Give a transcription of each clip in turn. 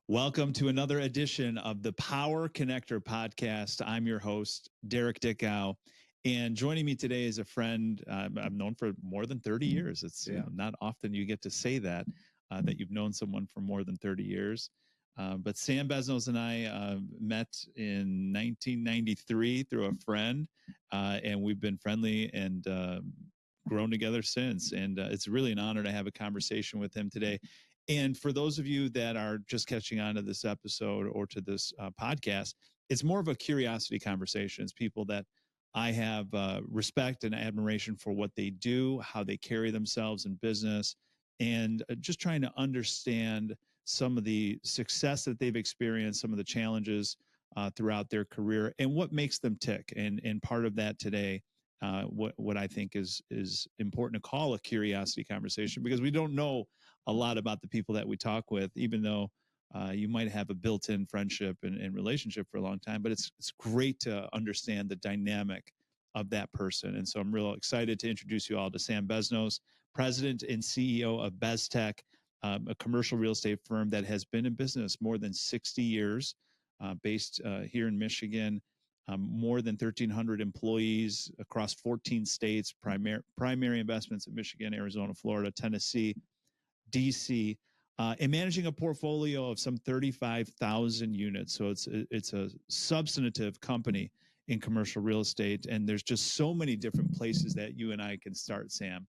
Welcome to another edition of the Power Connector podcast. I'm your host, Derek Dickow, and joining me today is a friend I've known for more than 30 years. It's not often you get to say that you've known someone for more than 30 years. But Sam Beznos and I met in 1993 through a friend, and we've been friendly and grown together since. And it's really an honor to have a conversation with him today. And for those of you that are just catching on to this episode or to this podcast, it's more of a curiosity conversation. It's people that I have respect and admiration for what they do, how they carry themselves in business, and just trying to understand some of the success that they've experienced, some of the challenges throughout their career, and what makes them tick. And part of that today, what I think is important to call a curiosity conversation, because we don't know a lot about the people that we talk with, even though you might have a built-in friendship and relationship for a long time, but it's great to understand the dynamic of that person. And so I'm real excited to introduce you all to Sam Beznos, president and CEO of Besttech, a commercial real estate firm that has been in business more than 60 years, based here in Michigan, more than 1,300 employees across 14 states, primary investments in Michigan, Arizona, Florida, Tennessee, DC, and managing a portfolio of some 35,000 units. So it's a substantive company in commercial real estate, and there's just so many different places that you and I can start, Sam.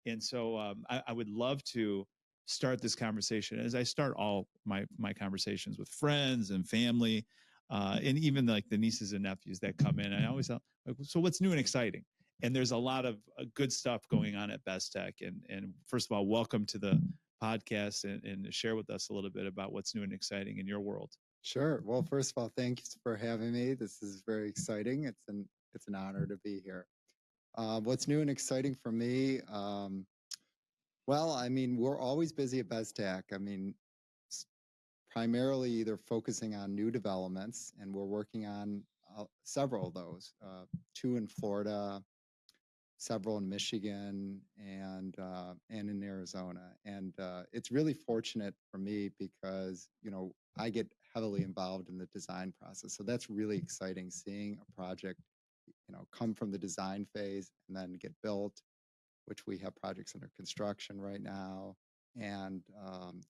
And so I would love to start this conversation, as I start all my conversations with friends and family, and even like the nieces and nephews that come in. I always thought, so what's new and exciting? And there's a lot of good stuff going on at Besttech. And first of all, welcome to the podcast, and share with us a little bit about what's new and exciting in your world. Sure. Well, first of all, thanks for having me. This is very exciting. It's an honor to be here. What's new and exciting for me? Well, I mean, we're always busy at Besttech. I mean, primarily either focusing on new developments, and we're working on several of those, 2 in Florida, several in Michigan, and in Arizona. And it's really fortunate for me because, I get heavily involved in the design process. So that's really exciting, seeing a project, come from the design phase and then get built, which we have projects under construction right now, and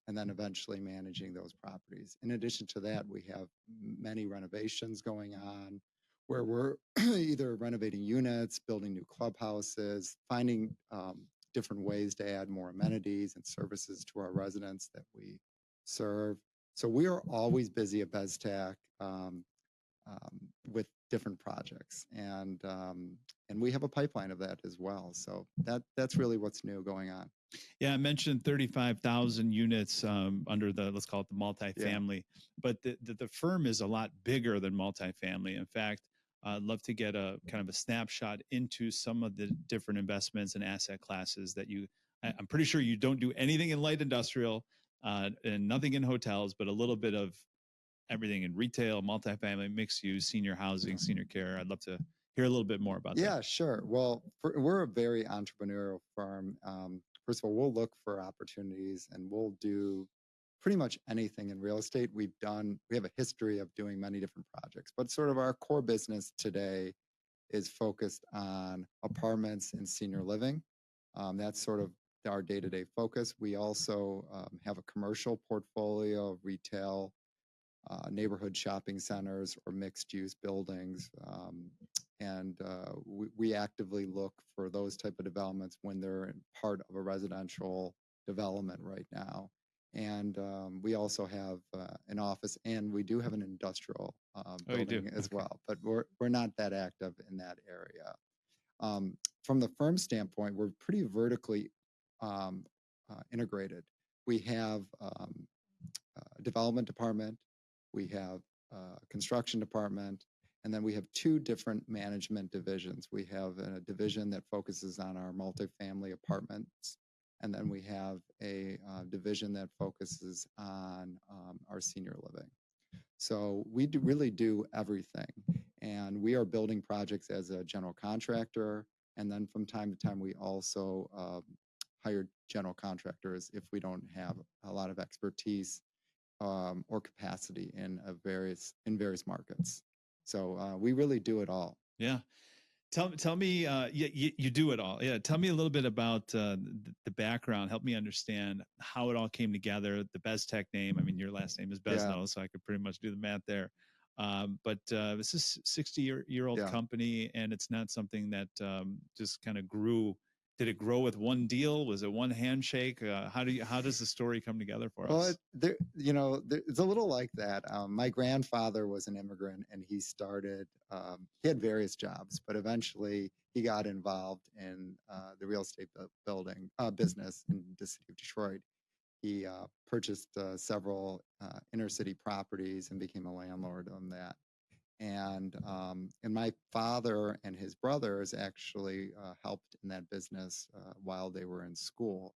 then eventually managing those properties. In addition to that, we have many renovations going on, where we're either renovating units, building new clubhouses, finding different ways to add more amenities and services to our residents that we serve. So we are always busy at Besttech with different projects, and we have a pipeline of that as well. So that's really what's new going on. Yeah, I mentioned 35,000 units under the, let's call it the multifamily, but the firm is a lot bigger than multifamily. In fact, I'd love to get a kind of a snapshot into some of the different investments and asset classes that I'm pretty sure you don't do anything in light industrial and nothing in hotels, but a little bit of everything in retail, multifamily, mixed use, senior housing, senior care. I'd love to hear a little bit more about that. Yeah, sure. Well, we're a very entrepreneurial firm. First of all, we'll look for opportunities, and we'll do pretty much anything in real estate. We have a history of doing many different projects, but sort of our core business today is focused on apartments and senior living. That's sort of our day-to-day focus. We also have a commercial portfolio of retail, neighborhood shopping centers, or mixed-use buildings. And we actively look for those type of developments when they're part of a residential development right now. And we also have an office, and we do have an industrial building as well, but we're not that active in that area. From the firm standpoint, we're pretty vertically integrated. We have a development department, we have a construction department, and then we have 2 different management divisions. We have a division that focuses on our multifamily apartments, and then we have a division that focuses on our senior living. So we really do everything. And we are building projects as a general contractor. And then from time to time, we also hire general contractors if we don't have a lot of expertise or capacity in various markets. So we really do it all. Yeah. Tell me, you do it all. Yeah. Tell me a little bit about the background. Help me understand how it all came together. The Besttech name. I mean, your last name is Beznos, so I could pretty much do the math there. But this is 60-year-old company, and it's not something that just kind of grew. Did it grow with one deal? Was it one handshake? How does the story come together for us? Well, it's a little like that. My grandfather was an immigrant, and he started. He had various jobs, but eventually he got involved in the real estate building business in the city of Detroit. He purchased several inner city properties and became a landlord on that. And my father and his brothers actually helped in that business while they were in school.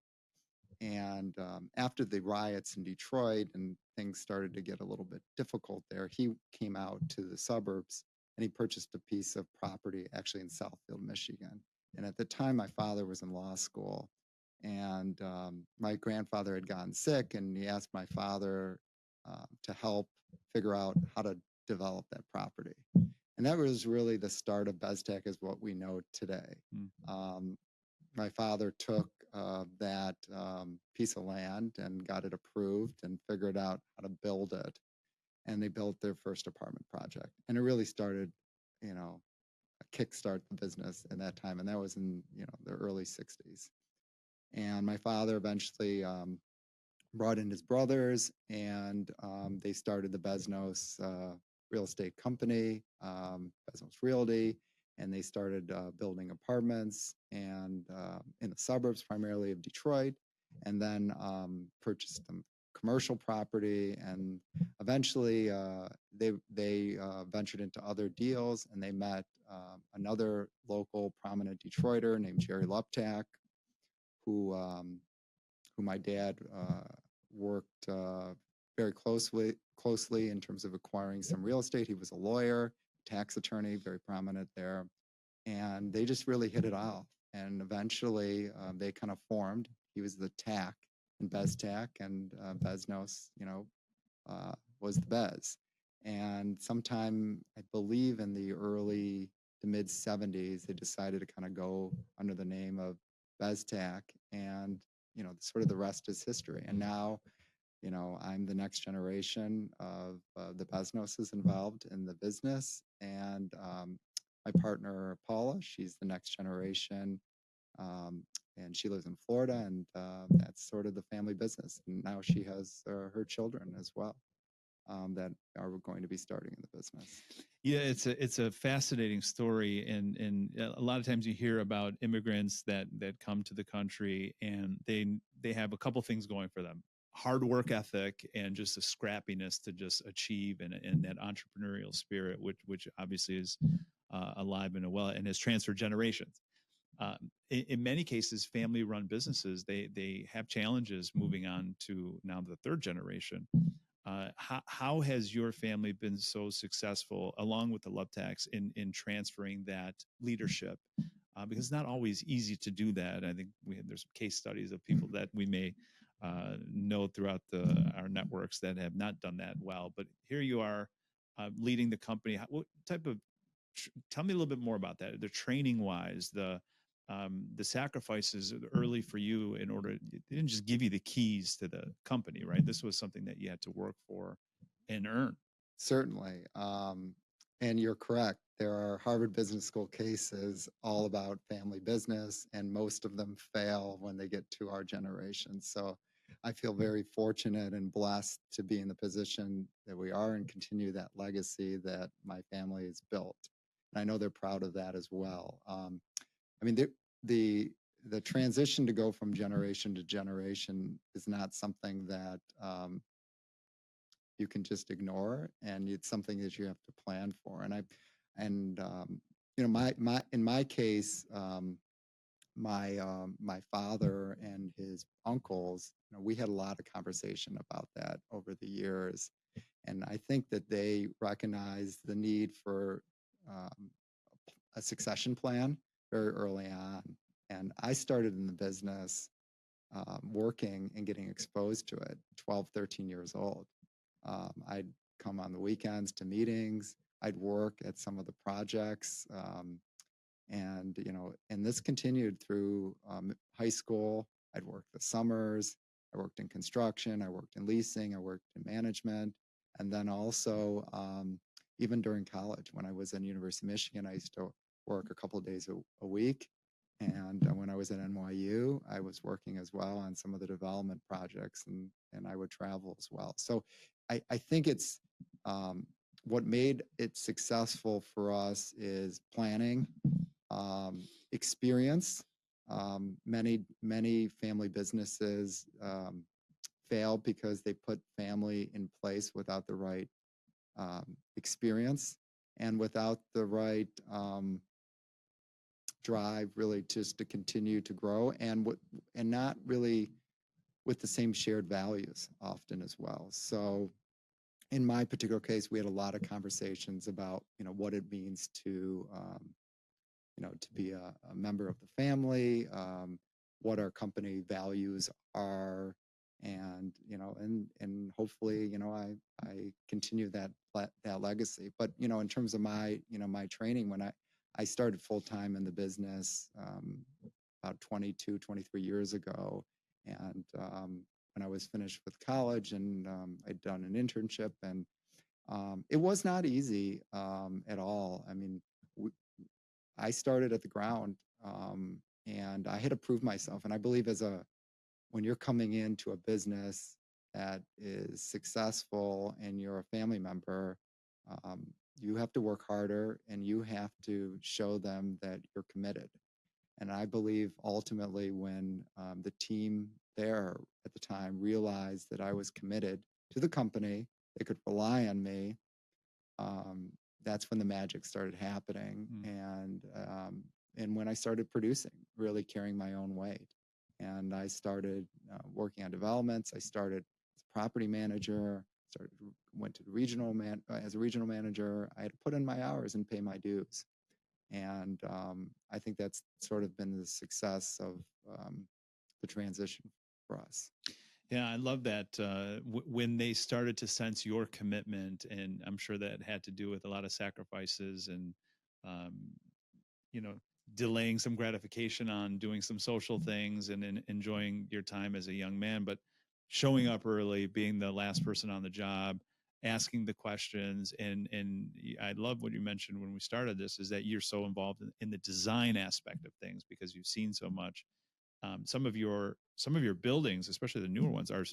And after the riots in Detroit and things started to get a little bit difficult there, he came out to the suburbs and he purchased a piece of property actually in Southfield, Michigan. And at the time, my father was in law school, and my grandfather had gotten sick, and he asked my father to help figure out how to develop that property. And that was really the start of Besttech as what we know today. My father took that piece of land and got it approved and figured out how to build it. And they built their first apartment project. And it really started, kickstart the business in that time. And that was in, the early 60s. And my father eventually brought in his brothers, and they started the Beznos real estate company, Beznos Realty, and they started building apartments and in the suburbs, primarily of Detroit, and then purchased some commercial property, and eventually they ventured into other deals, and they met another local prominent Detroiter named Jerry Luptak, who my dad worked very closely in terms of acquiring some real estate. He was a lawyer, tax attorney, very prominent there. And they just really hit it off. And eventually they kind of formed. He was the TAC in Besttech, and Beznos, was the Bez. And sometime, I believe in the early to mid 70s, they decided to kind of go under the name of Besttech, and sort of the rest is history. And now, I'm the next generation of the Beznoses involved in the business, and my partner Paula, she's the next generation, and she lives in Florida, and that's sort of the family business. And now she has her children as well that are going to be starting in the business. Yeah, it's a fascinating story, and a lot of times you hear about immigrants that come to the country, and they have a couple things going for them: hard work ethic and just a scrappiness to just achieve, and that entrepreneurial spirit, which obviously is alive and well and has transferred generations. In many cases, family-run businesses, they have challenges moving on to now the third generation. How has your family been so successful, along with the Luptaks, in transferring that leadership? Because it's not always easy to do that. I think there's some case studies of people that we may know throughout our networks that have not done that well. But here you are leading the company. What type of? Tell me a little bit more about that. The training wise, the sacrifices early for you in order, they didn't just give you the keys to the company, right? This was something that you had to work for and earn. Certainly. And you're correct. There are Harvard Business School cases all about family business, and most of them fail when they get to our generation. So I feel very fortunate and blessed to be in the position that we are and continue that legacy that my family has built. And I know they're proud of that as well. I mean, the transition to go from generation to generation is not something that you can just ignore, and it's something that you have to plan for. And in my case, my father and his uncles, we had a lot of conversation about that over the years, and I think that they recognized the need for a succession plan very early on. And I started in the business working and getting exposed to it 12, 13 years old. I'd come on the weekends to meetings. I'd work at some of the projects. And, and this continued through high school. I'd work the summers. I worked in construction. I worked in leasing. I worked in management. And then also, even during college, when I was in University of Michigan, I used to work a couple of days a week. And when I was at NYU, I was working as well on some of the development projects, and I would travel as well. So I think it's what made it successful for us is planning, experience. Many family businesses fail because they put family in place without the right experience and without the right drive, really, just to continue to grow, and not really with the same shared values often as well. So in my particular case, we had a lot of conversations about what it means to to be a member of the family, what our company values are, and and hopefully I continue that legacy. But in terms of my my training, when I started full time in the business about 22, 23 years ago, and when I was finished with college, and I'd done an internship, and it was not easy at all. I mean, I started at the ground, and I had to prove myself. And I believe when you're coming into a business that is successful and you're a family member, you have to work harder and you have to show them that you're committed. And I believe ultimately when the team there at the time realized that I was committed to the company, they could rely on me, that's when the magic started happening. And when I started producing, really carrying my own weight. And I started working on developments. I started as a property manager, went to the as a regional manager. I had to put in my hours and pay my dues. And I think that's sort of been the success of the transition for us. Yeah, I love that when they started to sense your commitment, and I'm sure that had to do with a lot of sacrifices and, um, delaying some gratification on doing some social things and enjoying your time as a young man, but showing up early, being the last person on the job, asking the questions. And I love what you mentioned when we started this, is that you're so involved in the design aspect of things because you've seen so much. Some of your buildings, especially the newer ones, are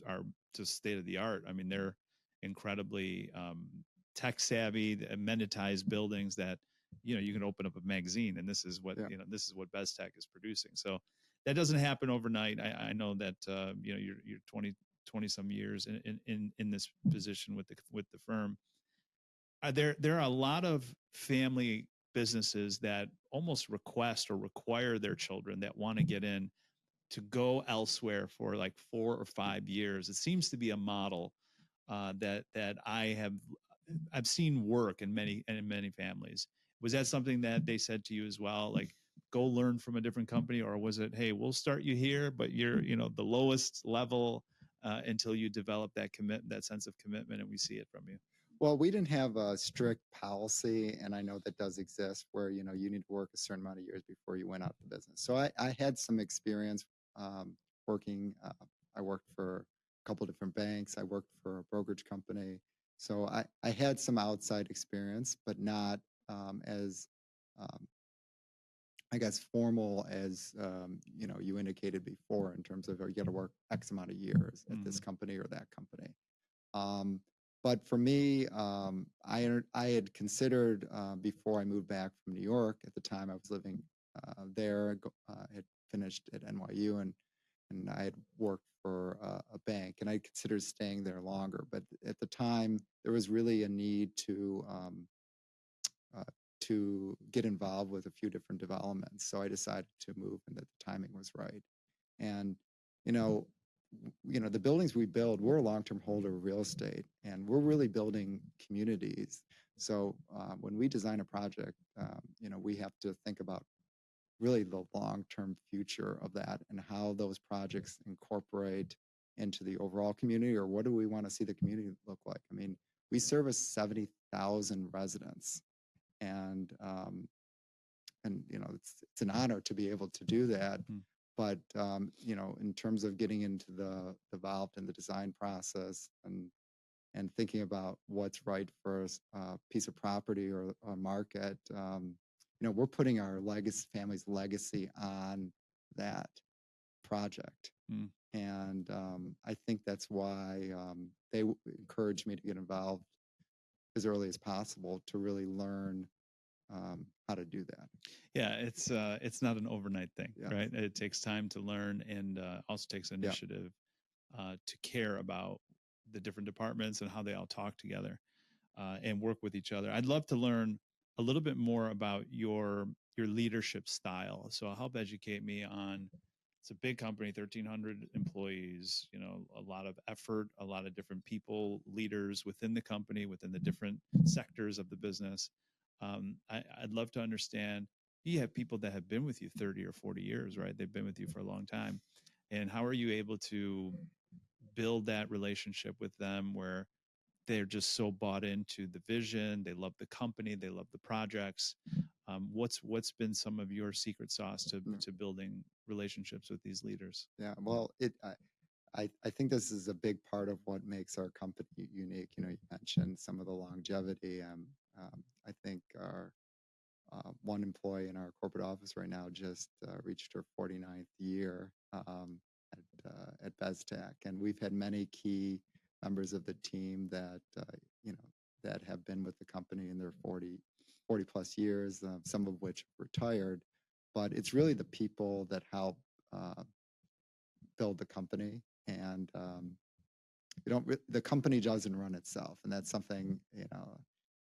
just state of the art. I mean, they're incredibly tech savvy, amenitized buildings that you can open up a magazine, and this is what this is what Besttech is producing. So that doesn't happen overnight. I know that you're 20 some years in this position with the firm. There are a lot of family businesses that almost request or require their children that want to get in to go elsewhere for like 4 or 5 years. It seems to be a model that I've seen work in many families. Was that something that they said to you as well? Like, go learn from a different company, or was it, hey, we'll start you here, but you're the lowest level until you develop that sense of commitment, and we see it from you? Well, we didn't have a strict policy, and I know that does exist, where you need to work a certain amount of years before you went out of the business. So I had some experience working. I worked for a couple of different banks. I worked for a brokerage company. So I had some outside experience, but not as I guess formal as you indicated before, in terms of you got to work X amount of years at this company or that company. But for me, I had considered before I moved back from New York. At the time, I was living there. I had finished at NYU, and I had worked for a bank, and I considered staying there longer. But at the time, there was really a need to get involved with a few different developments. So I decided to move, and that the timing was right. And the buildings we build, we're a long-term holder of real estate, and we're really building communities. So when we design a project, we have to think about really the long-term future of that and how those projects incorporate into the overall community, or what do we want to see the community look like? I mean, we service 70,000 residents, and it's an honor to be able to do that. But in terms of getting into the involved in the design process and thinking about what's right for a piece of property or a market, we're putting our family's legacy on that project. And I think that's why they encouraged me to get involved as early as possible to really learn how to do that. Yeah, it's not an overnight thing, right? It takes time to learn, and also takes initiative to care about the different departments and how they all talk together and work with each other. I'd love to learn a little bit more about your leadership style. So help educate me on. It's a big company, 1,300 employees, a lot of effort, a lot of different people, leaders within the company, within the different sectors of the business. I'd love to understand, you have people that have been with you 30 or 40 years, right? They've been with you for a long time. And how are you able to build that relationship with them where they're just so bought into the vision, they love the company, they love the projects? What's been some of your secret sauce to building relationships with these leaders? Yeah, well, I think this is a big part of what makes our company unique. You mentioned some of the longevity. I think our one employee in our corporate office right now just reached her 49th year at Besttech, and we've had many key members of the team that that have been with the company in their 40 plus years, some of which have retired. But it's really the people that help build the company, and the company doesn't run itself, and that's something you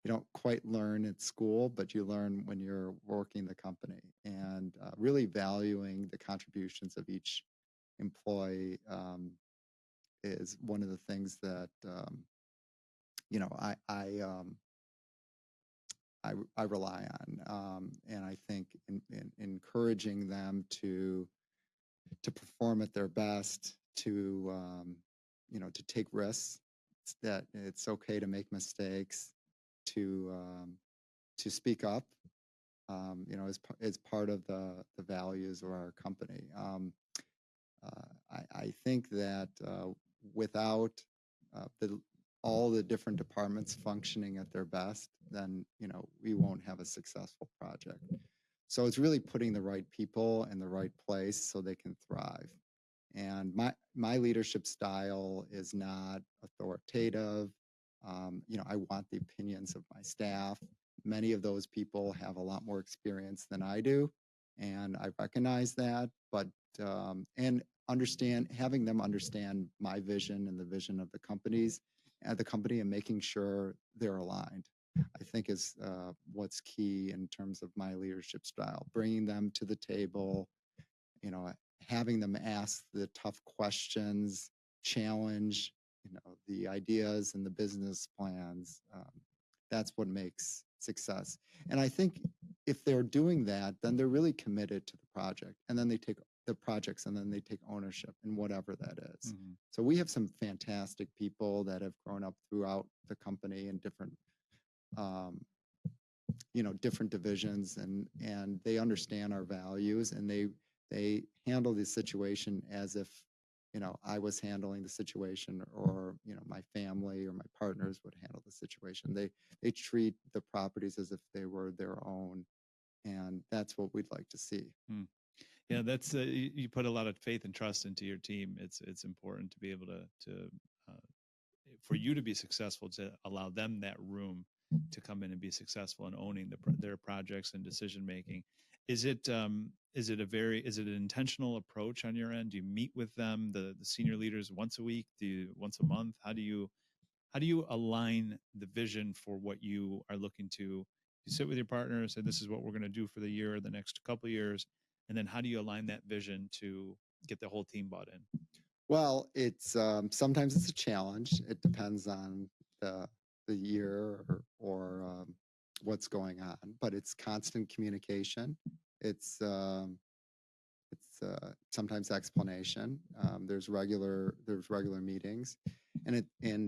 don't quite learn at school, but you learn when you're working the company, and really valuing the contributions of each employee is one of the things that I rely on, and I think in encouraging them to perform at their best, to take risks, that it's okay to make mistakes, to speak up, as part of the values of our company. I think that without all the different departments functioning at their best, then we won't have a successful project. So it's really putting the right people in the right place so they can thrive. And my leadership style is not authoritative. I want the opinions of my staff. Many of those people have a lot more experience than I do, and I recognize that. But and having them understand my vision and the vision of the company, and making sure they're aligned, I think is what's key in terms of my leadership style. Bringing them to the table, having them ask the tough questions, challenge, the ideas and the business plans. That's what makes success. And I think if they're doing that, then they're really committed to the project, and then they take the projects, and then they take ownership in whatever that is. So we have some fantastic people that have grown up throughout the company in different different divisions, and they understand our values, and they handle the situation as if I was handling the situation, or my family or my partners would handle the situation. They treat the properties as if they were their own, and that's what we'd like to see. Yeah, that's you put a lot of faith and trust into your team. It's important to be able to for you to be successful, to allow them that room to come in and be successful in owning their projects and decision making. Is it an intentional approach on your end? Do you meet with them, the senior leaders, once a week? Once a month? How do you align the vision for what you are looking to? You sit with your partner and say, this is what we're going to do for the year, the next couple of years. And then how do you align that vision to get the whole team bought in? Well, it's sometimes it's a challenge. It depends on the year or what's going on, but it's constant communication. It's sometimes explanation. There's regular meetings, and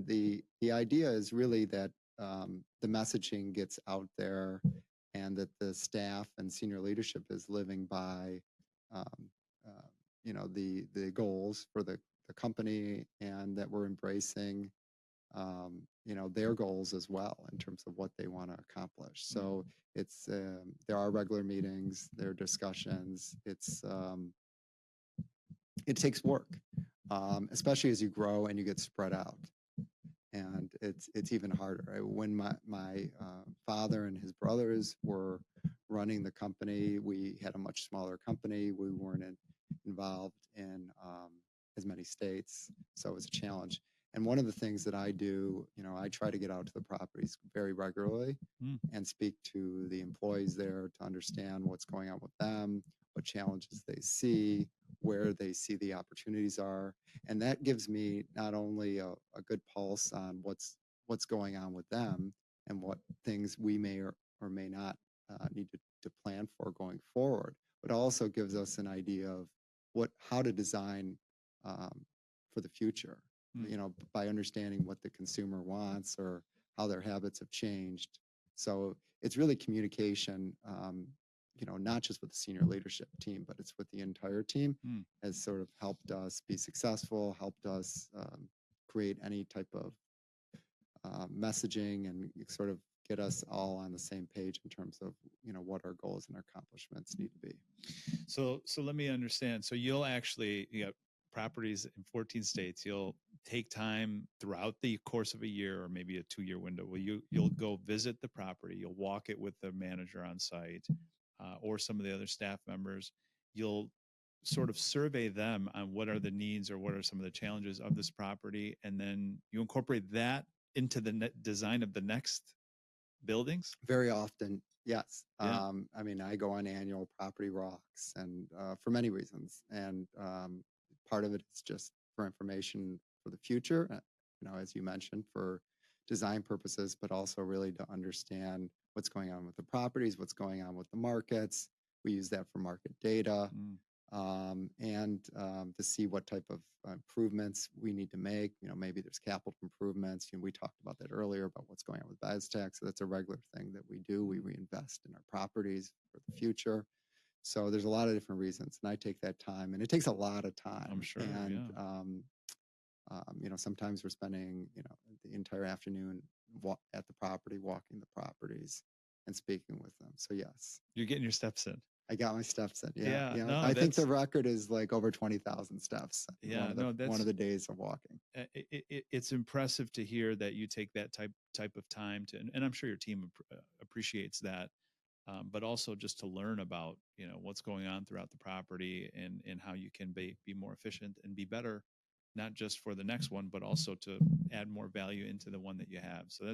the idea is really that the messaging gets out there, and that the staff and senior leadership is living by um, the goals for the company, and that we're embracing their goals as well in terms of what they want to accomplish. So it's there are regular meetings, there are discussions. It takes work, especially as you grow and you get spread out, and it's even harder. When my father and his brothers were running the company, we had a much smaller company. We weren't involved in as many states, so it was a challenge. And one of the things that I do, I try to get out to the properties very regularly and speak to the employees there to understand what's going on with them, what challenges they see, where they see the opportunities are. And that gives me not only a good pulse on what's going on with them and what things we may or may not need to plan for going forward, but also gives us an idea of how to design for the future, by understanding what the consumer wants or how their habits have changed. So it's really communication, not just with the senior leadership team, but it's with the entire team, has sort of helped us be successful, helped us create any type of messaging, and sort of get us all on the same page in terms of what our goals and our accomplishments need to be. So let me understand. So you got properties in 14 states. You'll take time throughout the course of a year or maybe a 2-year window. You'll go visit the property. You'll walk it with the manager on site or some of the other staff members. You'll sort of survey them on what are the needs or what are some of the challenges of this property, and then you incorporate that into the design of the next buildings? Very often, yes. Yeah. I mean, I go on annual property walks, and for many reasons. And part of it is just for information for the future, as you mentioned, for design purposes, but also really to understand what's going on with the properties, what's going on with the markets. We use that for market data. And to see what type of improvements we need to make. Maybe there's capital improvements. We talked about that earlier about what's going on with Besttech. So that's a regular thing that we do. We reinvest in our properties for the future. So there's a lot of different reasons, and I take that time, and it takes a lot of time. I'm sure. And sometimes we're spending the entire afternoon at the property, walking the properties, and speaking with them. So yes, you're getting your steps in. I got my steps in. Yeah. No, I think the record is like over 20,000 steps. Yeah. One of the days of walking. It's impressive to hear that you take that type of time to, and I'm sure your team appreciates that. But also just to learn about, what's going on throughout the property and how you can be more efficient and be better, not just for the next one, but also to add more value into the one that you have. So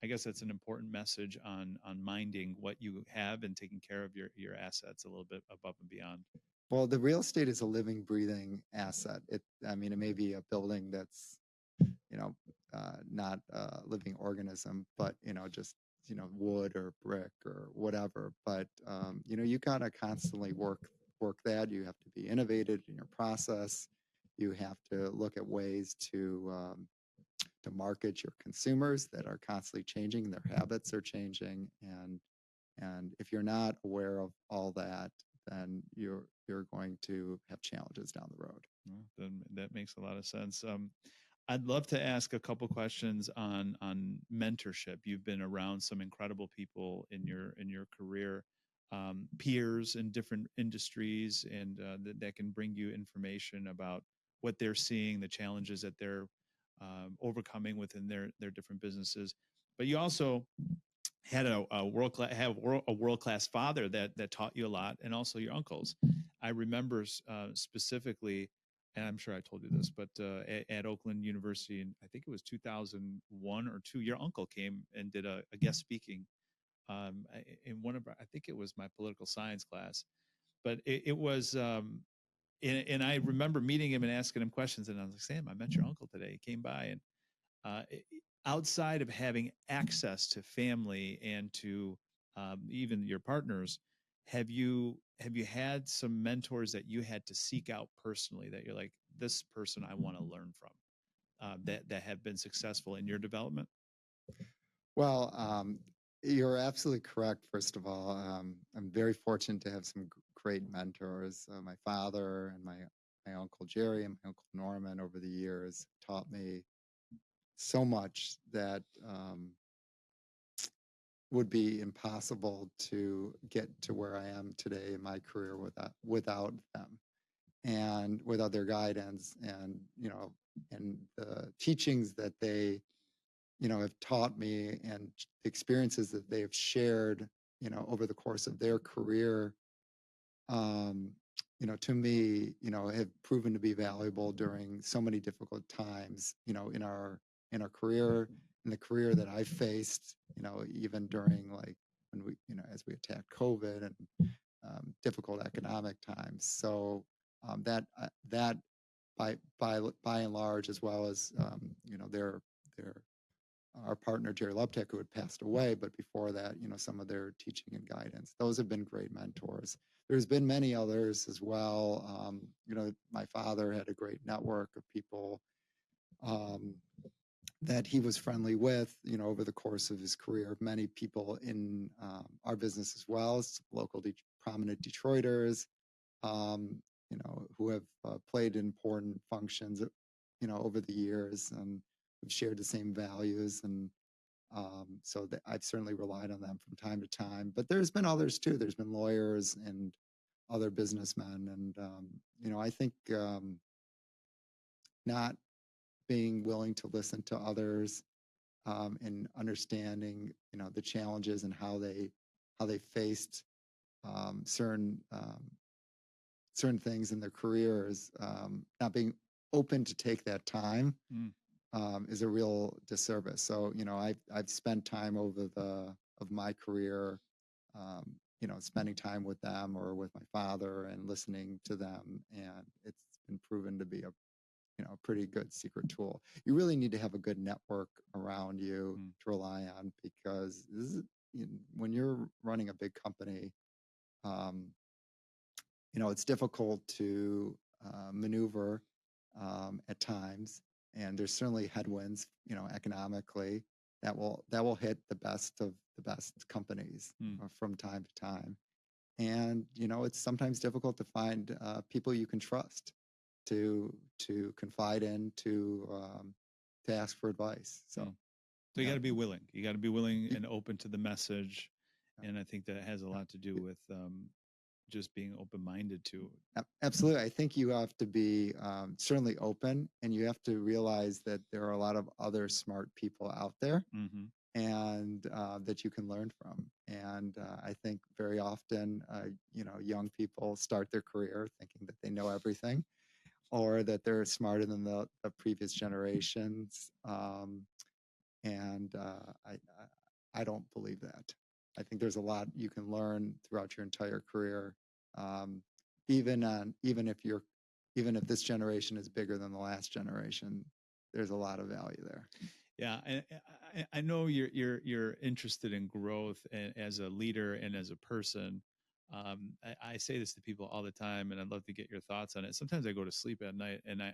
I guess that's an important message on minding what you have and taking care of your assets a little bit above and beyond. Well, the real estate is a living, breathing asset. It may be a building that's, not a living organism, but, just, wood or brick or whatever. But, you got to constantly work that. You have to be innovative in your process. You have to look at ways to market your consumers that are constantly changing. Their habits are changing, and if you're not aware of all that, then you're going to have challenges down the road. Well, then that makes a lot of sense. I'd love to ask a couple questions on mentorship. You've been around some incredible people in your career, peers in different industries, and that can bring you information about what they're seeing, the challenges that they're overcoming within their different businesses. But you also had a world-class father that taught you a lot, and also your uncles. I remember specifically, and I'm sure I told you this, but at Oakland University, I think it was 2001 or 2, your uncle came and did a guest speaking in one of I think it was my political science class, but it was. And I remember meeting him and asking him questions, and I was like, Sam, I met your uncle today. He came by, and outside of having access to family and to even your partners, have you have you had some mentors that you had to seek out personally that you're like, this person I want to learn from, that have been successful in your development? Well, you're absolutely correct. First of all, I'm very fortunate to have some great mentors. My father and my uncle Jerry and my uncle Norman over the years taught me so much that would be impossible to get to where I am today in my career without them and without their guidance and and the teachings that they have taught me and the experiences that they've shared over the course of their career um, to me have proven to be valuable during so many difficult times in our career, in the career that I faced even during like when we as we attacked COVID and difficult economic times. So that by and large, as well as their our partner Jerry Lubtech, who had passed away, but before that, some of their teaching and guidance. Those have been great mentors. There's been many others as well. My father had a great network of people um, that he was friendly with, over the course of his career. Many people in our business as well, as local prominent Detroiters, um, who have played important functions, over the years and have shared the same values. And so that I've certainly relied on them from time to time. But there's been others too. There's been lawyers and other businessmen. And, I think not being willing to listen to others and understanding, the challenges and how they faced certain things in their careers, not being open to take that time is a real disservice. So, I've spent time of my career, spending time with them or with my father and listening to them, and it's been proven to be a pretty good secret tool. You really need to have a good network around you to rely on, because when you're running a big company, um, it's difficult to maneuver at times, and there's certainly headwinds, economically that will hit the best of the best companies from time to time. And it's sometimes difficult to find people you can trust to confide in, to ask for advice. So you got to be willing. You got to be willing and open to the message, and I think that has a lot to do with just being open-minded to. Absolutely. I think you have to be certainly open, and you have to realize that there are a lot of other smart people out there, and that you can learn from. And I think very often, young people start their career thinking that they know everything, or that they're smarter than the previous generations. And I don't believe that. I think there's a lot you can learn throughout your entire career, even if this generation is bigger than the last generation. There's a lot of value there. Yeah, I know you're interested in growth as a leader and as a person. I say this to people all the time, and I'd love to get your thoughts on it. Sometimes I go to sleep at night, and I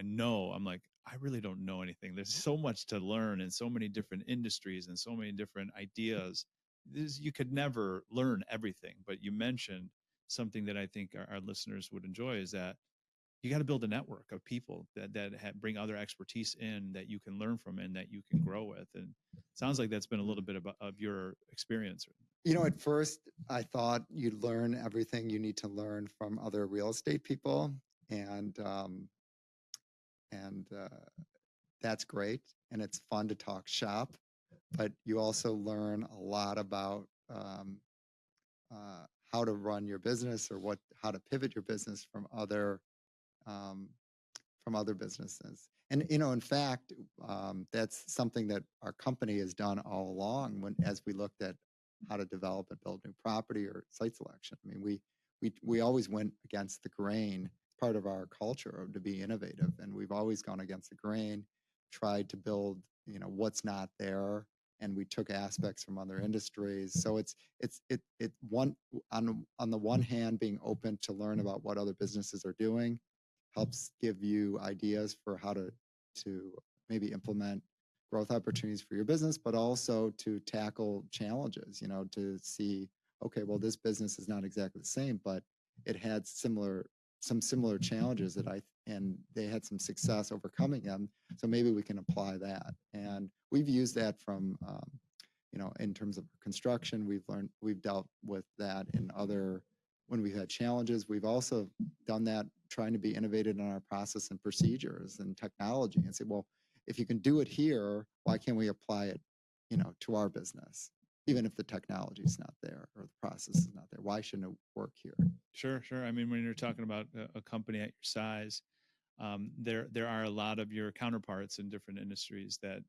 know I'm like, I really don't know anything. There's so much to learn in so many different industries and so many different ideas. You could never learn everything. But you mentioned something that I think our listeners would enjoy, is that you got to build a network of people that bring other expertise in that you can learn from and that you can grow with. And it sounds like that's been a little bit of your experience. At first I thought you'd learn everything you need to learn from other real estate people, and that's great, and it's fun to talk shop, but you also learn a lot about how to run your business, or how to pivot your business from other businesses. And in fact, that's something that our company has done all along. As we looked at how to develop and build new property or site selection, I mean, we always went against the grain. Part of our culture to be innovative, and we've always gone against the grain, tried to build what's not there, and we took aspects from other industries. So it one on the one hand, being open to learn about what other businesses are doing helps give you ideas for how to maybe implement growth opportunities for your business, but also to tackle challenges, to see, okay, well, this business is not exactly the same, but it had some similar challenges and they had some success overcoming them. So maybe we can apply that. And we've used that from, in terms of construction, we've dealt with that when we've had challenges. We've also done that trying to be innovative in our process and procedures and technology and say, well, if you can do it here, why can't we apply it, to our business? Even if the technology is not there or the process is not there, why shouldn't it work here? Sure. I mean, when you're talking about a company at your size, there are a lot of your counterparts in different industries that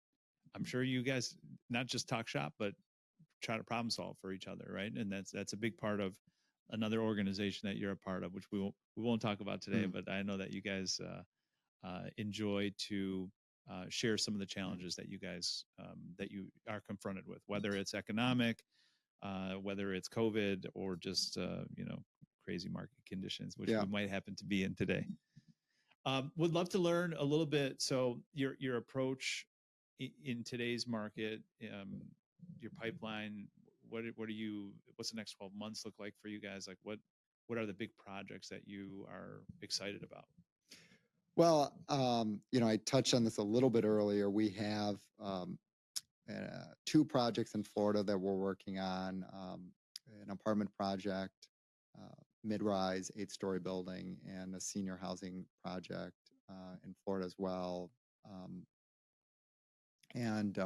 I'm sure you guys not just talk shop, but try to problem solve for each other, right? And that's a big part of another organization that you're a part of, which we won't talk about today. But I know that you guys enjoy to share some of the challenges that you guys that you are confronted with, whether it's economic, whether it's COVID, or just crazy market conditions, which we might happen to be in today. Would love to learn a little bit. So your approach in today's market, your pipeline. What's the next 12 months look like for you guys? Like what are the big projects that you are excited about? Well, I touched on this a little bit earlier. We have 2 projects in Florida that we're working on, an apartment project, mid-rise 8-story building, and a senior housing project in Florida as well. And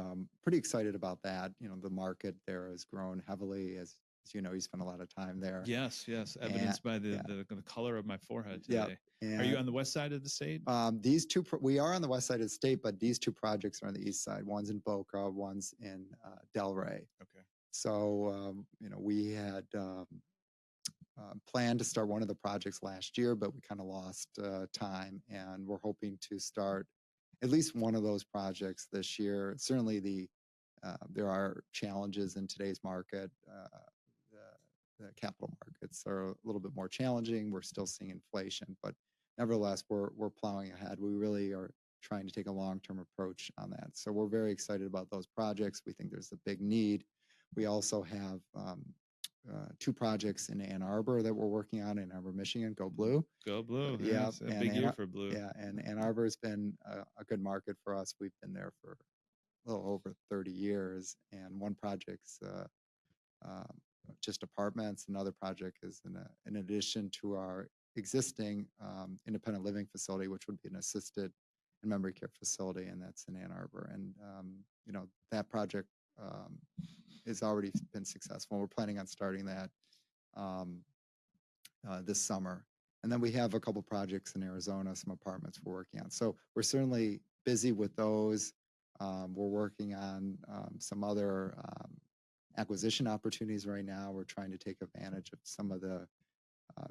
pretty excited about that. The market there has grown heavily, as you know, you spent a lot of time there. Yes, evidenced by the color of my forehead today. Yeah. Are you on the west side of the state? We are on the west side of the state, but these 2 projects are on the east side. One's in Boca, one's in Delray. Okay. So, we had planned to start one of the projects last year, but we kind of lost time, and we're hoping to start at least one of those projects this year. Certainly, there are challenges in today's market. The capital markets are a little bit more challenging. We're still seeing inflation, but nevertheless, we're plowing ahead. We really are trying to take a long-term approach on that. So we're very excited about those projects. We think there's a big need. We also have 2 projects in Ann Arbor that we're working on, in Ann Arbor, Michigan. Go Blue. Go Blue. Yeah, it's a big year for Blue. Yeah, and Ann Arbor has been a good market for us. We've been there for a little over 30 years, and one project's just apartments. Another project is in addition to our existing independent living facility, which would be an assisted and memory care facility, and that's in Ann Arbor. And that project has already been successful. We're planning on starting that this summer. And then we have a couple projects in Arizona, some apartments we're working on. So we're certainly busy with those. We're working on some other acquisition opportunities right now. We're trying to take advantage of some of the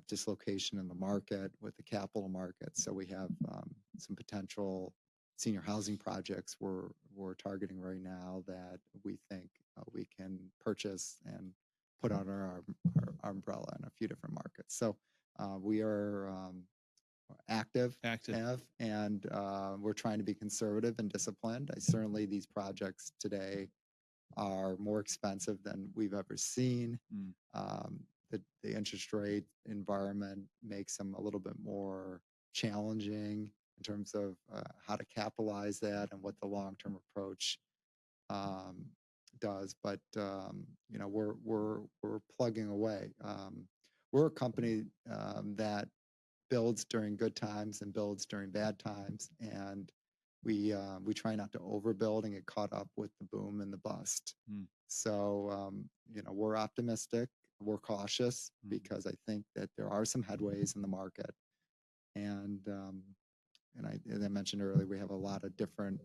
dislocation in the market with the capital market. So we have some potential senior housing projects we're targeting right now that we think we can purchase and put under our umbrella in a few different markets. So we are active, and we're trying to be conservative and disciplined. Certainly these projects today are more expensive than we've ever seen. The interest rate environment makes them a little bit more challenging in terms of how to capitalize that and what the long-term approach does. But we're plugging away. We're a company that builds during good times and builds during bad times, and we try not to overbuild and get caught up with the boom and the bust. So we're optimistic. We're cautious because I think that there are some headways in the market, and as I mentioned earlier, we have a lot of different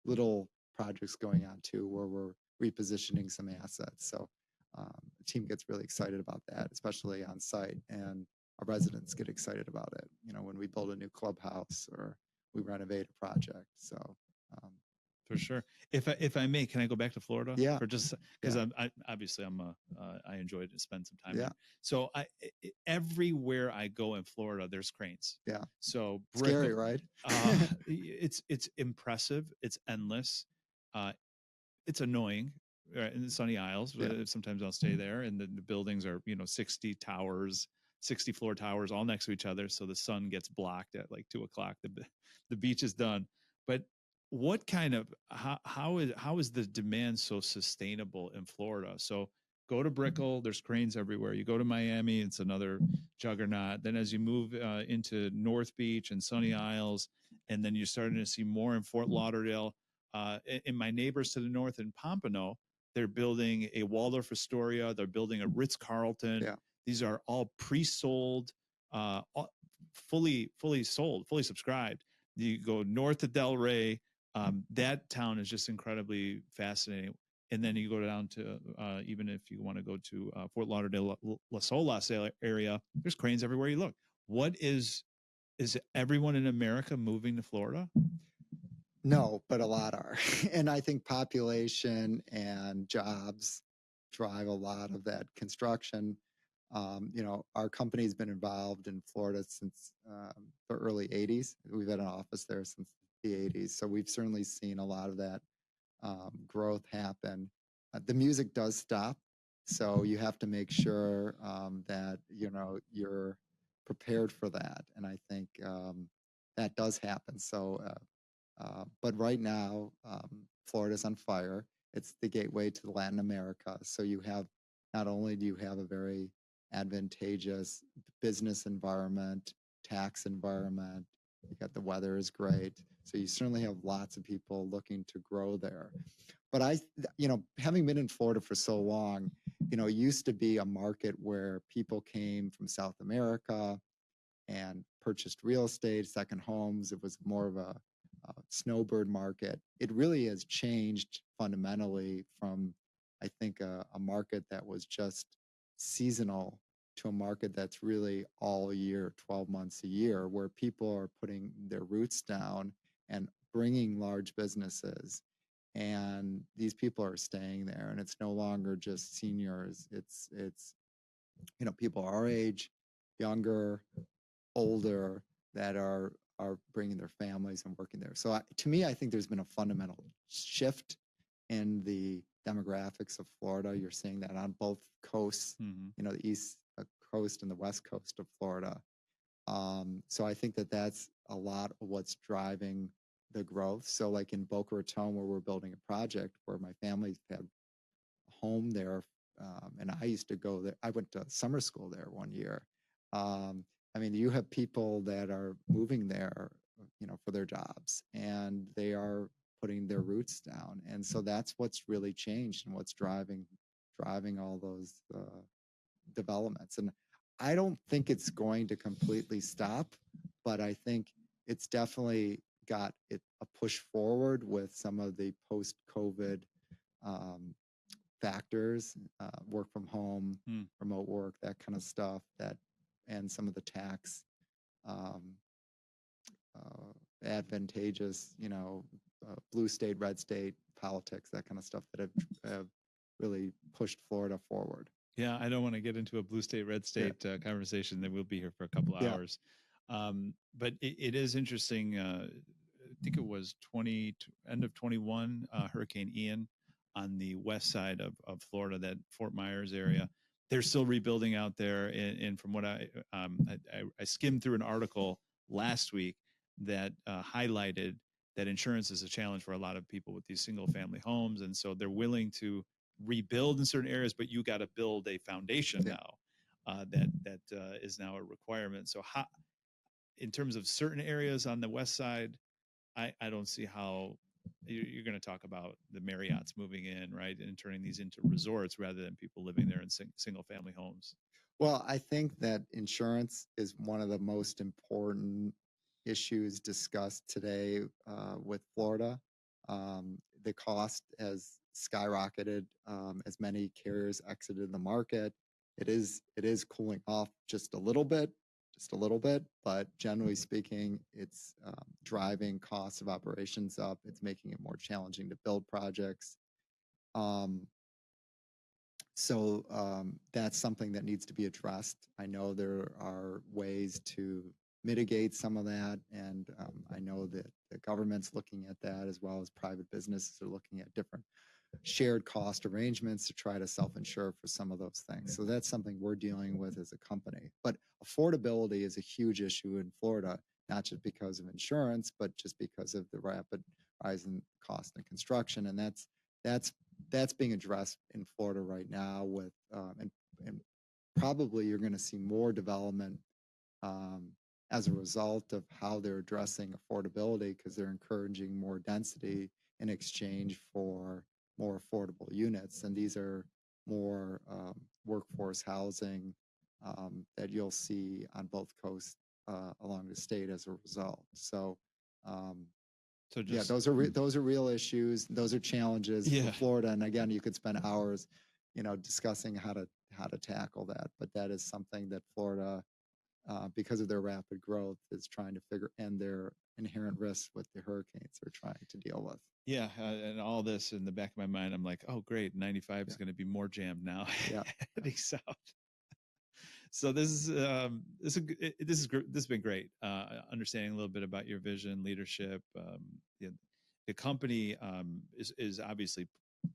little projects going on too, where we're repositioning some assets. So the team gets really excited about that, especially on site, and our residents get excited about it. When we build a new clubhouse or we renovate a project. So For sure. If I may, can I go back to Florida? Yeah. For just because Yeah. I enjoyed to spend some time Yeah. there. So everywhere I go in Florida, there's cranes. Yeah. So Scary, right? it's impressive. It's endless. Uh, it's annoying. In the Sunny Isles, Yeah. sometimes I'll stay there, and the buildings are 60 towers, 60 floor towers, all next to each other. So the sun gets blocked at like 2 o'clock. The beach is done. But what kind of how is the demand so sustainable in Florida? So go to Brickell, there's cranes everywhere. You go to Miami, it's another juggernaut. Then as you move into North Beach and Sunny Isles, and then you're starting to see more in Fort Lauderdale. In my neighbors to the north in Pompano, they're building a Waldorf Astoria. They're building a Ritz Carlton. Yeah. These are all pre-sold, fully sold, fully subscribed. You go north of Del Rey. That town is just incredibly fascinating. And then you go down to even if you want to go to Fort Lauderdale, Las Olas area, there's cranes everywhere you look. What is everyone in America moving to Florida? No, but a lot are. And I think population and jobs drive a lot of that construction. Our company's been involved in Florida since the early 80s. We've had an office there since the 80s. So we've certainly seen a lot of that growth happen. The music does stop. So you have to make sure that, you're prepared for that. And I think that does happen. So, but right now, Florida's on fire. It's the gateway to Latin America. So you have, not only do you have a very advantageous business environment, tax environment, you got the weather is great. So you certainly have lots of people looking to grow there. But having been in Florida for so long, it used to be a market where people came from South America and purchased real estate, second homes. It was more of a snowbird market. It really has changed fundamentally from, I think, a market that was just seasonal to a market that's really all year, 12 months a year, where people are putting their roots down and bringing large businesses. And these people are staying there, and it's no longer just seniors. It's people our age, younger, older, that are bringing their families and working there. So to me, I think there's been a fundamental shift in the demographics of Florida. You're seeing that on both coasts, the east coast and the west coast of Florida. So I think that that's a lot of what's driving the growth. So like in Boca Raton, where we're building a project where my family's had a home there, and I used to go there. I went to summer school there one year. You have people that are moving there, for their jobs, and they are putting their roots down. And so that's what's really changed and what's driving all those developments. And I don't think it's going to completely stop, but I think it's definitely got a push forward with some of the post-COVID factors, work from home, remote work, that kind of stuff, and some of the tax advantageous, blue state, red state politics, that kind of stuff that have really pushed Florida forward. Yeah, I don't want to get into a blue state, red state conversation. That we'll be here for a couple of hours. But it is interesting. I think it was end of 21, Hurricane Ian on the west side of Florida, that Fort Myers area. They're still rebuilding out there. And from what I skimmed through an article last week that highlighted that insurance is a challenge for a lot of people with these single family homes. And so they're willing to rebuild in certain areas, but you got to build a foundation now that is now a requirement. So in terms of certain areas on the west side, I don't see how you're going to talk about the Marriotts moving in, right, and turning these into resorts rather than people living there in single family homes. Well, I think that insurance is one of the most important issues discussed today with Florida. The cost has skyrocketed as many carriers exited the market. It is cooling off just a little bit, just a little bit, but generally speaking, it's driving costs of operations up. It's making it more challenging to build projects. Um, so that's something that needs to be addressed. I know there are ways to mitigate some of that, and I know that the government's looking at that as well as private businesses are looking at different shared cost arrangements to try to self-insure for some of those things. So that's something we're dealing with as a company. But affordability is a huge issue in Florida, not just because of insurance, but just because of the rapid rise in cost and construction. And that's being addressed in Florida right now with and probably you're going to see more development um, as a result of how they're addressing affordability because they're encouraging more density in exchange for more affordable units. And these are more workforce housing that you'll see on both coasts along the state as a result. So, yeah, those are real issues. Those are challenges for Florida. And again, you could spend hours, discussing how to tackle that. But that is something that Florida, because of their rapid growth, is trying to figure, and their inherent risks with the hurricanes they're trying to deal with. Yeah, and all this in the back of my mind, I'm like, oh, great, 95 is going to be more jammed now. Yeah, heading south. So this has been great. Understanding a little bit about your vision, leadership. The company is obviously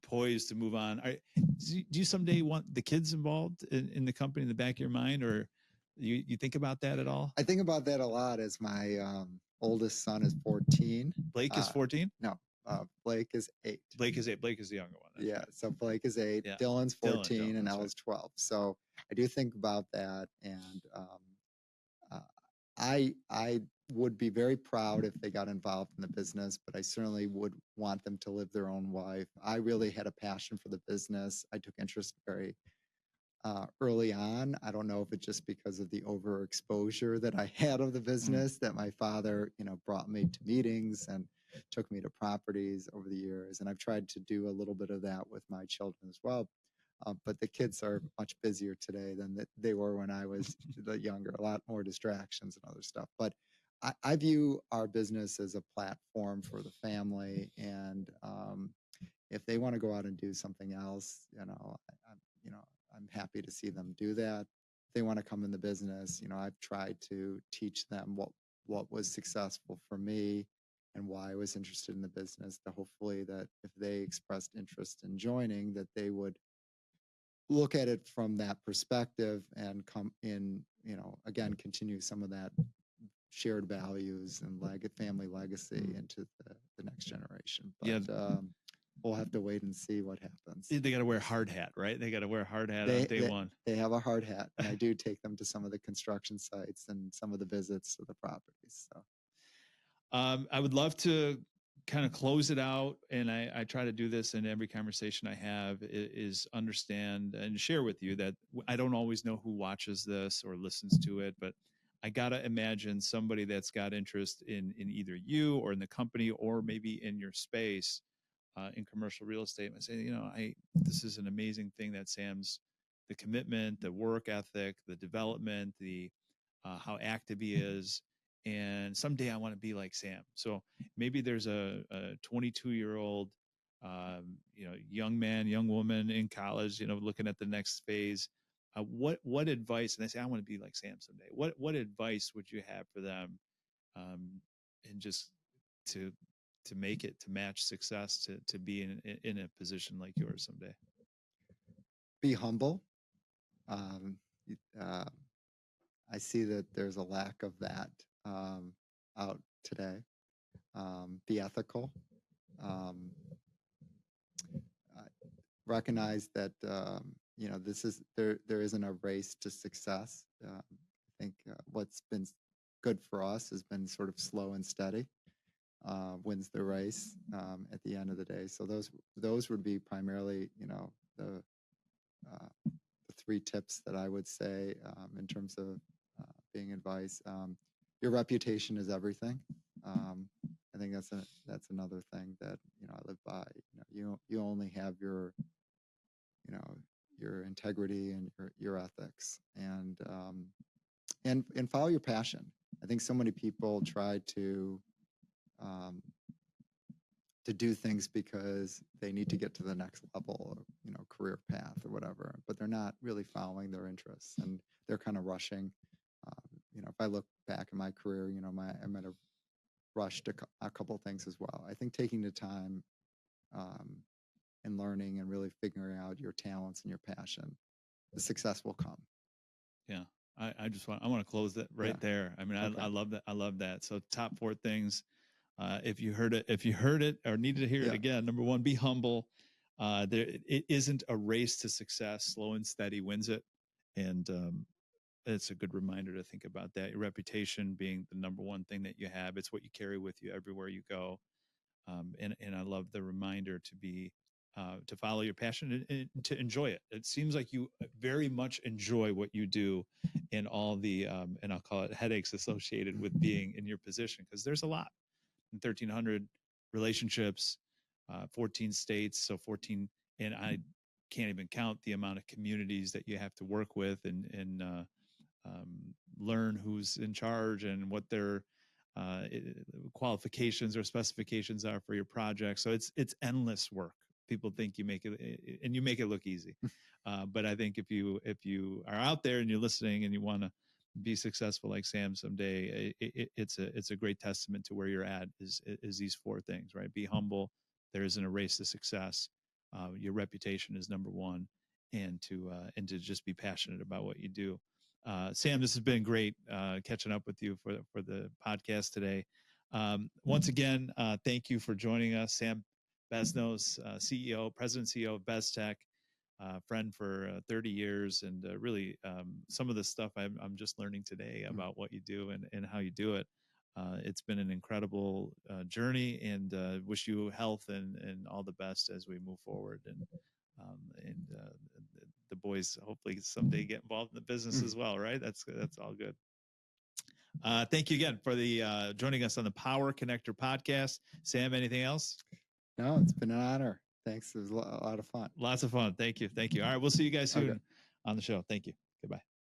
poised to move on. Do you someday want the kids involved in the company in the back of your mind, or you think about that at all? I think about that a lot as my oldest son is 14. Blake is 14? No, Blake is 8. Blake is 8. Blake is the younger one. That's right. So Blake is 8. Yeah. Dylan's 14, and Ella's 12. So I do think about that, and I would be very proud if they got involved in the business, but I certainly would want them to live their own life. I really had a passion for the business. I took interest very early on. I don't know if it's just because of the overexposure that I had of the business that my father, brought me to meetings and took me to properties over the years. And I've tried to do a little bit of that with my children as well. But the kids are much busier today than they were when I was younger, a lot more distractions and other stuff. But I view our business as a platform for the family. And if they want to go out and do something else, I'm happy to see them do that. If they want to come in the business, I've tried to teach them what was successful for me and why I was interested in the business, to hopefully that if they expressed interest in joining, that they would look at it from that perspective and come in, again, continue some of that shared values and family legacy into the next generation. But we'll have to wait and see what happens. They got to wear a hard hat, right? They got to wear a hard hat on day one. They have a hard hat, and I do take them to some of the construction sites and some of the visits to the properties. So, I would love to kind of close it out, and I try to do this in every conversation I have, is understand and share with you that I don't always know who watches this or listens to it, but I got to imagine somebody that's got interest in either you or in the company or maybe in your space in commercial real estate, and say, this is an amazing thing that Sam's, the commitment, the work ethic, the development, the how active he is. And someday I want to be like Sam. So maybe there's a 22-year-old, young man, young woman in college, looking at the next phase. What advice? And they say, I want to be like Sam someday. What advice would you have for them, and just to make it, to match success, to be in a position like yours someday? Be humble. I see that there's a lack of that out today. Be ethical. Recognize that this is there isn't a race to success. I think what's been good for us has been sort of slow and steady. Wins the race at the end of the day. So those would be primarily the 3 tips that I would say in terms of being advice. Your reputation is everything. I think that's another thing that I live by. You only have your integrity and your ethics, and and follow your passion. I think so many people try to do things because they need to get to the next level, or, career path or whatever, but they're not really following their interests, and they're kind of rushing. If I look back in my career, I might have rushed a couple things as well. I think taking the time and learning and really figuring out your talents and your passion, the success will come. Yeah. I want to close that right there. I mean, okay. I love that. I love that. So top 4 things. If you heard it or needed to hear it again, number 1, be humble. It isn't a race to success. Slow and steady wins it. And it's a good reminder to think about that. Your reputation being the number 1 thing that you have. It's what you carry with you everywhere you go. And I love the reminder to follow your passion and to enjoy it. It seems like you very much enjoy what you do, and all the and I'll call it headaches associated with being in your position, because there's a lot. 1,300 relationships, 14 states, so 14, and I can't even count the amount of communities that you have to work with and learn who's in charge and what their qualifications or specifications are for your project. So it's endless work. People think you make it, and you make it look easy. But I think if you are out there and you're listening and you want to be successful like Sam someday, it's a great testament to where you're at. Is these 4 things, right? Be humble. There isn't a race to success. Your reputation is number 1, and to just be passionate about what you do. Sam, this has been great catching up with you for the podcast today. Once again, thank you for joining us, Sam Beznos, President CEO of Besttech, friend for 30 years, and really some of the stuff I'm just learning today about what you do and how you do it. It's been an incredible journey, and wish you health and all the best as we move forward. And the boys hopefully someday get involved in the business as well, right? That's all good. Thank you again for the joining us on the Power Connector podcast. Sam, anything else? No, it's been an honor. Thanks. It was a lot of fun. Lots of fun. Thank you. All right. We'll see you guys soon on the show. Thank you. Goodbye.